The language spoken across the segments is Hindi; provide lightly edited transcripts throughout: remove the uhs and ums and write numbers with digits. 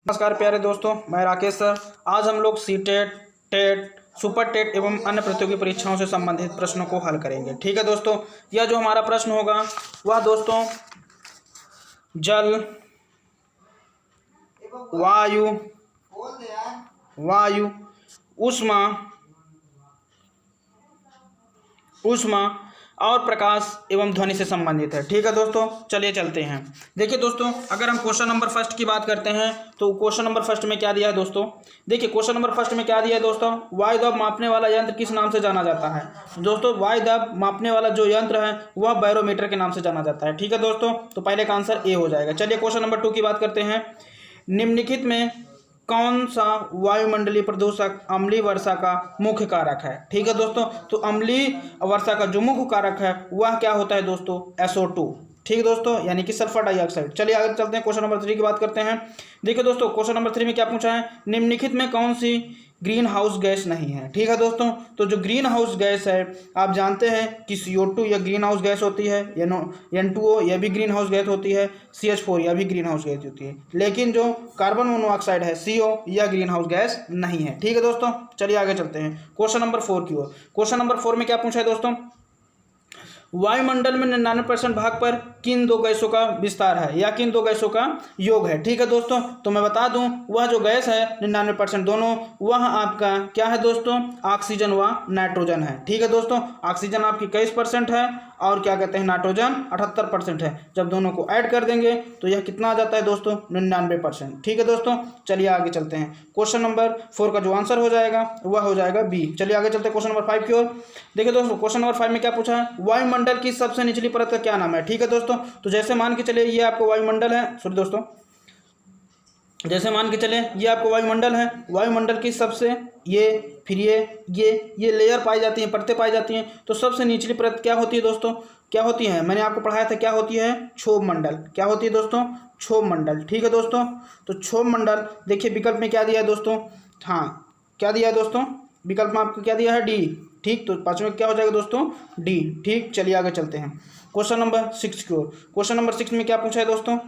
नमस्कार प्यारे दोस्तों, मैं राकेश सर। आज हम लोग सीटेट, टेट, सुपर टेट एवं अन्य प्रतियोगी परीक्षाओं से संबंधित प्रश्नों को हल करेंगे। ठीक है दोस्तों, यह जो हमारा प्रश्न होगा वह दोस्तों जल, वायु, ऊष्मा और प्रकाश एवं ध्वनि से संबंधित है। ठीक है दोस्तों, चलिए चलते हैं। देखिए दोस्तों, अगर हम क्वेश्चन नंबर फर्स्ट की बात करते हैं तो क्वेश्चन नंबर फर्स्ट में क्या दिया है दोस्तों। देखिए क्वेश्चन नंबर फर्स्ट में क्या दिया है दोस्तों, वायु दाब मापने वाला यंत्र किस नाम से जाना जाता है। दोस्तों वायु दाब मापने वाला जो यंत्र है वह बैरोमीटर के नाम से जाना जाता है। ठीक है दोस्तों, तो पहले का आंसर ए हो जाएगा। चलिए क्वेश्चन नंबर 2 की बात करते हैं। निम्नलिखित में कौन सा वायुमंडलीय प्रदूषक अम्लीय वर्षा का मुख्य कारक है। ठीक है दोस्तों, तो अम्लीय वर्षा का जो मुख्य कारक है वह क्या होता है दोस्तों, SO2। ठीक है दोस्तों, यानी कि सल्फर डाइऑक्साइड। चलिए आगे चलते हैं, क्वेश्चन नंबर 3 की बात करते हैं। देखिए दोस्तों, क्वेश्चन नंबर 3 में क्या पूछा है, निम्नलिखित में कौन सी ग्रीन हाउस गैस नहीं है। ठीक है दोस्तों, तो जो ग्रीन हाउस गैस है आप जानते हैं कि CO2 यह ग्रीन हाउस गैस होती है, N2O यह भी ग्रीन हाउस गैस होती है, CH4 यह भी ग्रीन हाउस गैस होती है, लेकिन जो कार्बन मोनोऑक्साइड है CO यह ग्रीन हाउस गैस नहीं है। ठीक है दोस्तों, चलिए आगे चलते हैं क्वेश्चन नंबर 4 की ओर। क्वेश्चन नंबर 4 में क्या पूछा है दोस्तों, वायुमंडल में 99% भाग पर किन दो गैसों का विस्तार है या किन दो गैसों का योग है। ठीक है दोस्तों, तो मैं बता दूं वह जो गैस है 99% दोनों, वह आपका क्या है दोस्तों, ऑक्सीजन व नाइट्रोजन है। ठीक है दोस्तों, ऑक्सीजन आपकी 21% है और क्या कहते हैं नाइट्रोजन 78% है। जब दोनों को ऐड कर देंगे तो यह कितना आ जाता है दोस्तों, 99%। ठीक है दोस्तों, चलिए आगे चलते हैं। क्वेश्चन नंबर 4 का जो आंसर हो जाएगा वह हो जाएगा बी। चलिए आगे चलते हैं क्वेश्चन नंबर 5 की ओर। देखिए दोस्तों, क्वेश्चन नंबर 5 में क्या पूछा है, वायुमंडल की सबसे निचली परत का क्या नाम है। ठीक है दोस्तों, तो जैसे मान के चलिए ये आपको वायुमंडल है, सॉरी दोस्तों, जैसे मान के चले ये आपको वायुमंडल है, वायुमंडल की सबसे ये फिर ये लेयर पाई जाती हैं, परतें पाई जाती हैं। तो सबसे निचली परत क्या होती है दोस्तों, क्या होती है, मैंने आपको पढ़ाया था क्या होती है, क्षोभ मंडल। क्या होती है दोस्तों, क्षोभ मंडल। ठीक है दोस्तों, तो क्षोभ मंडल देखिए विकल्प में क्या दिया है दोस्तों, हाँ क्या दिया है दोस्तों, विकल्प में आपको क्या दिया है, डी। ठीक, तो पांचवें क्या हो जाएगा दोस्तों, डी। ठीक, चलिए आगे चलते हैं क्वेश्चन नंबर 6 की ओर। क्वेश्चन नंबर 6 में क्या पूछा है दोस्तों,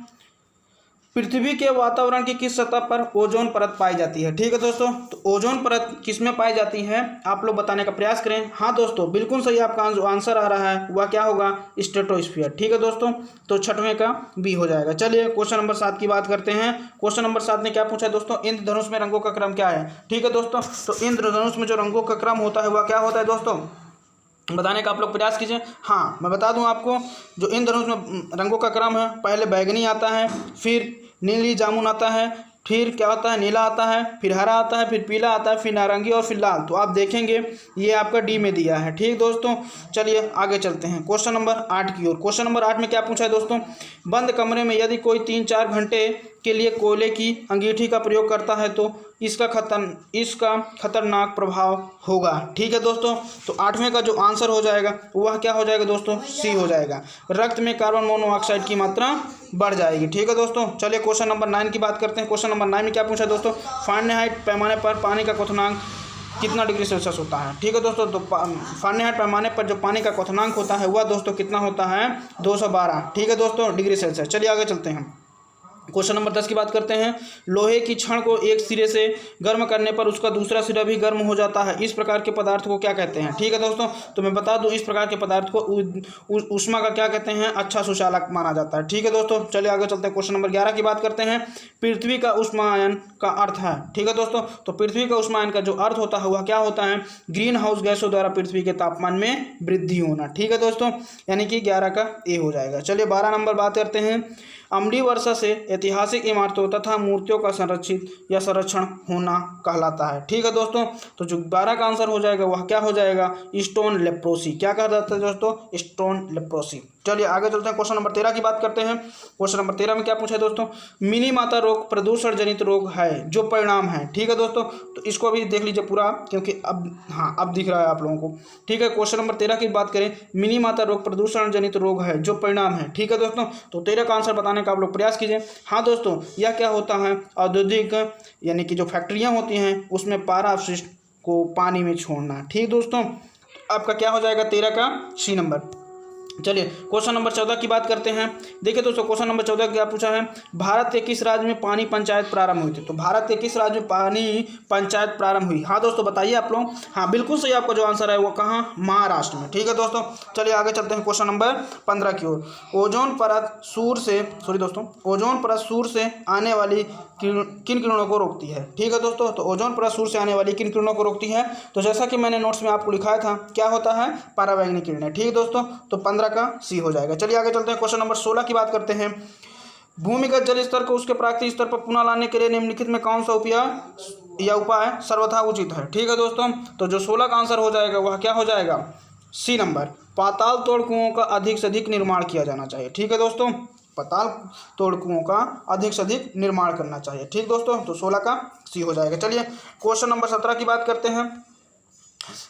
पृथ्वी के वातावरण की किस सतह पर ओजोन परत पाई जाती है। ठीक है दोस्तों, तो ओजोन परत किस में पाई जाती है आप लोग बताने का प्रयास करें। हाँ दोस्तों, बिल्कुल सही आपका आंसर आ रहा है, वह क्या होगा, स्ट्रेटोस्फीयर। ठीक है दोस्तों, तो छठवें का बी हो जाएगा। चलिए क्वेश्चन नंबर 7 की बात करते हैं। क्वेश्चन नंबर 7 में क्या पूछा है दोस्तों, इंद्रधनुष में रंगों का क्रम क्या है। ठीक है दोस्तों, तो इंद्रधनुष में जो रंगों का क्रम होता है वह क्या होता है दोस्तों, बताने का आप लोग प्रयास कीजिए। हाँ मैं बता दूं आपको, जो इंद्रधनुष में रंगों का क्रम है, पहले बैगनी आता है, फिर नीली जामुन आता है, फिर क्या होता है, नीला आता है, फिर हरा आता है, फिर पीला आता है, फिर नारंगी और फिर लाल। तो आप देखेंगे ये आपका डी में दिया है। ठीक दोस्तों, चलिए आगे चलते हैं क्वेश्चन नंबर 8 की ओर। क्वेश्चन नंबर 8 में क्या पूछा है दोस्तों, बंद कमरे में यदि कोई 3-4 घंटे के लिए कोयले की अंगीठी का प्रयोग करता है तो इसका खतरनाक प्रभाव होगा। ठीक है दोस्तों, तो 8वें का जो आंसर हो जाएगा वह क्या हो जाएगा दोस्तों, सी हो जाएगा, रक्त में कार्बन मोनोऑक्साइड की मात्रा बढ़ जाएगी। ठीक है दोस्तों, चलिए क्वेश्चन नंबर 9 की बात करते हैं। क्वेश्चन नंबर 9 में क्या पूछा है दोस्तों, फ़ारेनहाइट पैमाने पर पानी का क्वथनांक कितना डिग्री सेल्सियस होता है। ठीक है दोस्तों, तो फ़ारेनहाइट पैमाने पर जो पानी का क्वथनांक होता है वह दोस्तों कितना होता है, 212। ठीक है दोस्तों, डिग्री सेल्सियस। चलिए आगे चलते हैं, क्वेश्चन नंबर 10 की बात करते हैं। लोहे की छड़ को एक सिरे से गर्म करने पर उसका दूसरा सिरा भी गर्म हो जाता है, इस प्रकार के पदार्थ को क्या कहते हैं। ठीक है दोस्तों, तो मैं बता दूं इस प्रकार के पदार्थ को ऊष्मा का क्या कहते हैं, अच्छा सुचालक माना जाता है। ठीक है दोस्तों, चलिए आगे चलते हैं, क्वेश्चन नंबर 11 की बात करते हैं। पृथ्वी का ऊष्मायन का अर्थ है। ठीक है दोस्तों, तो पृथ्वी का ऊष्मायन का जो अर्थ होता है वह क्या होता है, ग्रीन हाउस गैसों द्वारा पृथ्वी के तापमान में वृद्धि होना। ठीक है दोस्तों, यानी कि 11 का ए हो जाएगा। चलिए 12 नंबर बात करते हैं। अम्लीय वर्षा से ऐतिहासिक इमारतों तथा मूर्तियों का संरक्षित या संरक्षण होना कहलाता है। ठीक है दोस्तों, तो जो 12 का आंसर हो जाएगा वह क्या हो जाएगा, स्टोन लेप्रोसी। क्या कहा जाता है दोस्तों, स्टोन लेप्रोसी। चलिए आगे चलते हैं, क्वेश्चन नंबर 13 की बात करते हैं। क्वेश्चन नंबर 13 में क्या पूछा है दोस्तों, मिनी माता रोग प्रदूषण जनित रोग है जो परिणाम है। ठीक है दोस्तों, तो इसको अभी देख लीजिए पूरा, क्योंकि अब दिख रहा है आप लोगों को। ठीक है, क्वेश्चन नंबर 13 की बात करें, मिनी माता रोग प्रदूषण जनित रोग है जो परिणाम है। ठीक है दोस्तों, तो 13 का आंसर बताने का आप लोग प्रयास कीजिए। हाँ दोस्तों, यह क्या होता है, औद्योगिक यानी कि जो फैक्ट्रियाँ होती हैं उसमें पारा अपशिष्ट को पानी में छोड़ना। ठीक दोस्तों, आपका क्या हो जाएगा 13 का सी नंबर। चलिए क्वेश्चन नंबर 14 की बात करते हैं। देखिए दोस्तों क्वेश्चन नंबर 14 क्या पूछा है, भारत के किस राज्य में पानी पंचायत प्रारंभ हुई थी। तो भारत के किस राज्य में पानी पंचायत प्रारंभ हुई। हाँ दोस्तों बताइए आप लोग। हाँ बिल्कुल सही, आपका जो आंसर है वो कहाँ, महाराष्ट्र में। ठीक है दोस्तों, चलिए आगे चलते हैं क्वेश्चन नंबर 15 की ओर। ओजोन परत ओजोन परत सूर्य से आने वाली किन किरणों को रोकती है। ठीक है दोस्तों, तो ओजोन परत सूर्य से आने वाली किन किरणों को रोकती है। तो जैसा कि मैंने नोट्स में आपको लिखाया था, क्या होता है, पराबैंगनी किरणें। ठीक है दोस्तों, तो 15 का सी हो जाएगा। चलिए आगे चलते हैं, क्वेश्चन नंबर 16 की बात करते हैं। भूमिगत जल स्तर को उसके प्राकृतिक स्तर पर पुनः लाने के लिए निम्नलिखित में कौन सा उपाय सर्वथा उचित है। ठीक है दोस्तों, तो जो 16 का आंसर हो जाएगा वह क्या हो जाएगा, सी नंबर, पाताल तोड़ कुओं का अधिक से अधिक निर्माण किया जाना चाहिए। ठीक है दोस्तों, पाताल तोड़ कुओं का अधिक से अधिक निर्माण करना चाहिए। ठीक दोस्तों, तो 16 का सी हो जाएगा। चलिए क्वेश्चन नंबर 17 की बात करते हैं।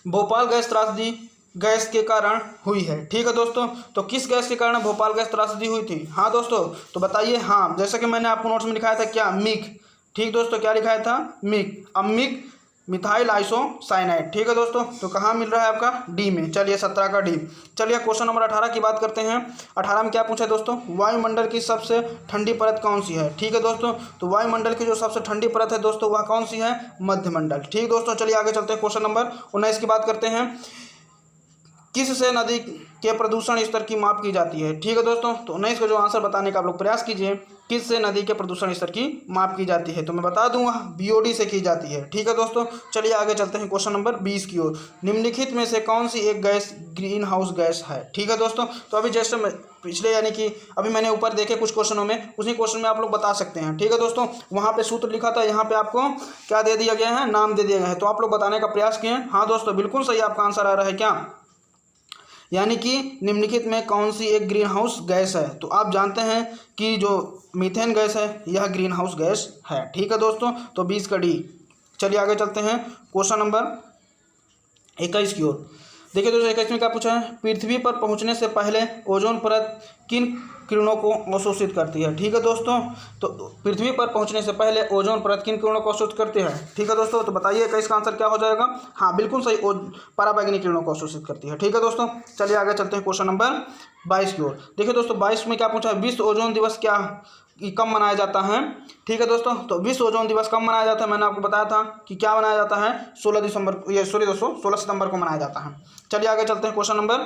भोपाल गैस त्रासदी गैस के कारण हुई है। ठीक है दोस्तों, तो किस गैस के कारण भोपाल गैस त्रासदी हुई थी। हाँ दोस्तों, तो बताइए। हाँ, जैसा कि मैंने आपको नोट्स में लिखाया था, क्या, मिग। ठीक दोस्तों, क्या लिखाया था, मिग, अमिग मिथाइल आइसोसाइनाइड। ठीक है दोस्तों, तो कहाँ मिल रहा है आपका, डी में। चलिए 17 का डी। चलिए क्वेश्चन नंबर 18 की बात करते हैं। 18 में क्या पूछा है दोस्तों, वायुमंडल की सबसे ठंडी परत कौन सी है। ठीक है दोस्तों, तो वायुमंडल की जो सबसे ठंडी परत है दोस्तों वह कौन सी है, मध्यमंडल। ठीक दोस्तों, चलिए आगे चलते हैं, क्वेश्चन नंबर 19 की बात करते हैं। किस से नदी के प्रदूषण स्तर की माप की जाती है। ठीक है दोस्तों, तो 19 का जो आंसर बताने का आप लोग प्रयास कीजिए। किस से नदी के प्रदूषण स्तर की माप की जाती है, तो मैं बता दूंगा, बीओडी से की जाती है। ठीक है दोस्तों, चलिए आगे चलते हैं, क्वेश्चन नंबर 20 की ओर। निम्नलिखित में से कौन सी एक गैस ग्रीन हाउस गैस है। ठीक है दोस्तों, तो अभी जैसे पिछले यानी कि अभी मैंने ऊपर देखे कुछ क्वेश्चनों में, उसी क्वेश्चन में आप लोग बता सकते हैं। ठीक है दोस्तों, वहाँ पे सूत्र लिखा था, यहाँ पे आपको क्या दे दिया गया है, नाम दे दिया गया है, तो आप लोग बताने का प्रयास किए। हाँ दोस्तों, बिल्कुल सही आपका आंसर आ रहा है, क्या, यानी कि निम्नलिखित में कौन सी एक ग्रीन हाउस गैस है। तो आप जानते हैं कि जो मीथेन गैस है यह ग्रीन हाउस गैस है। ठीक है दोस्तों, तो 20 का डी। चलिए आगे चलते हैं, क्वेश्चन नंबर 21 की ओर। देखिए दोस्तों 21 में क्या पूछा है, पृथ्वी पर पहुंचने से पहले ओजोन परत किन किरणों को अवशोषित करती है। ठीक है दोस्तों, तो पृथ्वी पर पहुंचने से पहले ओजोन परत किन किरणों को अवशोषित करती है। ठीक है दोस्तों, तो बताइए 21 का आंसर क्या हो जाएगा। हाँ बिल्कुल सही, पराबैंगनी किरणों को अवशोषित करती है। ठीक है दोस्तों, चलिए आगे चलते हैं, क्वेश्चन नंबर 22 की ओर। देखिए दोस्तों 22 में क्या पूछा है, विश्व ओजोन दिवस क्या कब मनाया जाता है। ठीक है दोस्तों, तो विश्व ओजोन दिवस कब मनाया जाता है, मैंने आपको बताया था कि क्या मनाया जाता है, 16 सितंबर को मनाया जाता है। चलिए आगे चलते हैं, क्वेश्चन नंबर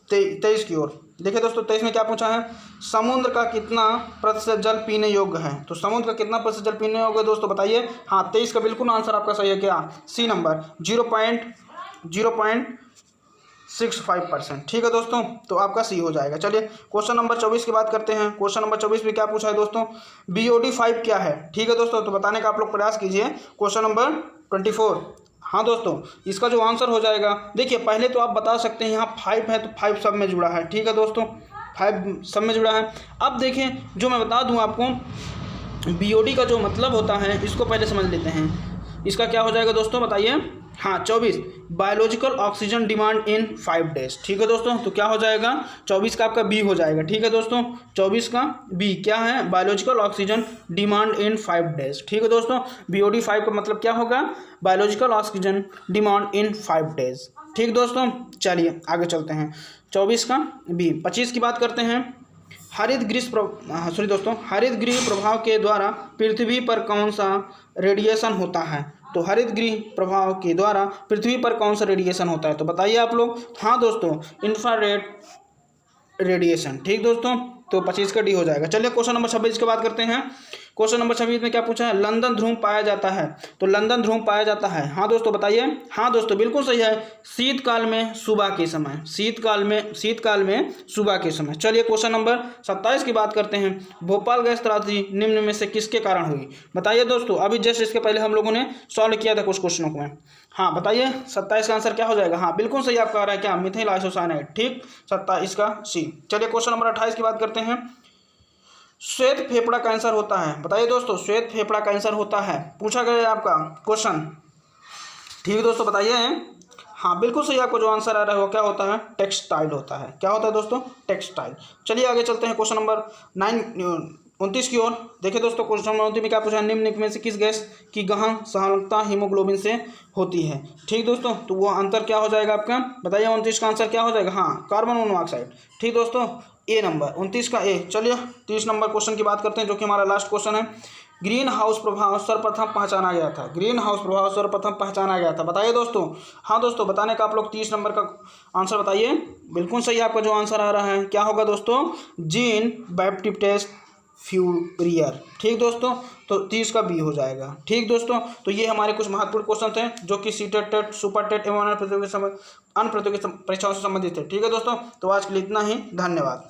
23 की ओर। देखिए दोस्तों 23 में क्या पूछा है, समुद्र का कितना प्रतिशत जल पीने योग्य है। तो समुद्र का कितना प्रतिशत जल पीने योग्य है दोस्तों, बताइए। हाँ 23 का बिल्कुल आंसर आपका सही है, क्या, सी नंबर, 0.65%। ठीक है दोस्तों, तो आपका सी हो जाएगा। चलिए क्वेश्चन नंबर 24 की बात करते हैं। क्वेश्चन नंबर 24 में क्या पूछा है दोस्तों, BOD 5 क्या है। ठीक है दोस्तों, तो बताने का आप लोग प्रयास कीजिए। Question number 24। हाँ दोस्तों, इसका जो आंसर हो जाएगा, देखिए पहले तो आप बता सकते हैं, यहाँ 5 है तो 5 सब में जुड़ा है। ठीक है दोस्तों, 5 सब में जुड़ा है। अब देखें, जो मैं बता दूँ आपको, BOD का जो मतलब होता है इसको पहले समझ लेते हैं। इसका क्या हो जाएगा दोस्तों, बताइए। हाँ 24, biological oxygen demand in 5 days. ठीक है दोस्तों, तो क्या हो जाएगा, 24 का आपका बी हो जाएगा। ठीक है दोस्तों, 24 का बी क्या है, biological oxygen demand in 5 days. ठीक है दोस्तों, BOD 5 का मतलब क्या होगा, biological oxygen demand in 5 days. ठीक दोस्तों, चलिए आगे चलते हैं, 24 का बी। 25 की बात करते हैं। हरित गृह प्रभाव के द्वारा पृथ्वी पर कौन सा रेडिएशन होता है। तो हरित गृह प्रभाव के द्वारा पृथ्वी पर कौन सा रेडिएशन होता है, तो बताइए आप लोग। हाँ दोस्तों, इंफ्रारेड रेडिएशन। ठीक दोस्तों, तो 25 का डी हो जाएगा। चलिए क्वेश्चन नंबर 26 की बात करते हैं। क्वेश्चन नंबर 26 में क्या पूछा है, लंदन ध्रुव पाया जाता है। तो लंदन ध्रुव पाया जाता है, हाँ दोस्तों बताइए। हाँ दोस्तों बिल्कुल सही है, शीतकाल में सुबह के समय, शीतकाल में सुबह के समय। चलिए क्वेश्चन नंबर 27 की बात करते हैं। भोपाल गैस त्रासदी निम्न में से किसके कारण हुई, बताइए दोस्तों। अभी जस्ट इसके पहले हम लोगों ने सॉल्व किया था कुछ क्वेश्चनों को। हाँ बताइए 27 का आंसर क्या हो जाएगा। हाँ बिल्कुल सही आपका आ रहा है, क्या, मिथाइल आइसोसाइनाइड। ठीक, 27 का सी। चलिए क्वेश्चन नंबर 28 की बात करते हैं। श्वेत फेफड़ा कैंसर होता है, बताइए दोस्तों। श्वेत फेफड़ा कैंसर होता है, पूछा गया है आपका क्वेश्चन। ठीक है दोस्तों, बताइए। हाँ बिल्कुल सही, आपको जो आंसर आ रहा है वो क्या होता है, टेक्सटाइल होता है। क्या होता है दोस्तों, टेक्सटाइल। चलिए आगे चलते हैं, क्वेश्चन नंबर 29 की ओर देखिए दोस्तों, क्वेश्चन नंबर 29 में क्या पूछा है, निम्न में से किस गैस की गहन सहायकता हीमोग्लोबिन से होती है। ठीक दोस्तों, तो वो आंसर क्या हो जाएगा आपका, बताइए 29 का आंसर क्या हो जाएगा, हाँ कार्बन मोनोऑक्साइड। ठीक दोस्तों, ए नंबर 29 का ए। चलिए 30 नंबर क्वेश्चन की बात करते हैं, जो कि हमारा लास्ट क्वेश्चन है। ग्रीन हाउस प्रभाव सर्वप्रथम पहचाना गया था, ग्रीन हाउस प्रभाव सर्वप्रथम पहचाना गया था, बताइए दोस्तों। हाँ दोस्तों, बताने का आप लोग 30 नंबर का आंसर बताइए। बिल्कुल सही आपका जो आंसर आ रहा है, क्या होगा दोस्तों, जीन बैप्टिस्ट फ्यूरियर। ठीक दोस्तों, तो 30 का बी हो जाएगा। ठीक दोस्तों, तो ये हमारे कुछ महत्वपूर्ण क्वेश्चन थे जो कि सीटेट, टेट, सुपर टेट एवं अन्य प्रतियोगी परीक्षाओं से संबंधित थे। ठीक है दोस्तों, तो आज के लिए इतना ही, धन्यवाद।